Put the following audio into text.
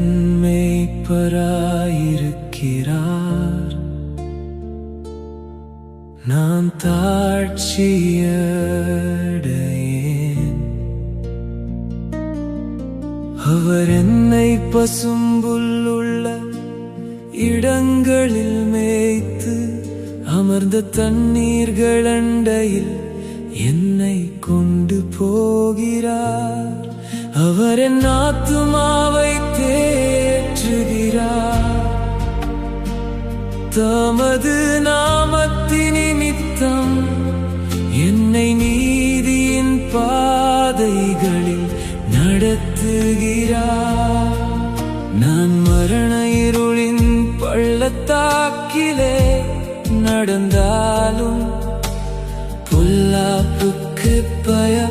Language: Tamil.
என் மேய்ப்பராயிருக்கிறார். நான் தாழ்ச்சியடையேன். அவர் என்னை பசும்புல்லுள்ள இடங்களில் மேய்த்து அமர்ந்த தண்ணீர்கள் அண்டையில் என்னை கொண்டு போகிறார். அவர் என் ஆத்துமாவை தேற்றுகிறார். தமது நாமத்தின் நிமித்தம் என்னை நீதியின் பாதைகளில் நடத்துகிறார். நான் மரண இருளின் பள்ளத்தாக்கிலே நடந்தாலும் பொல்லாப்புக்கு பயம்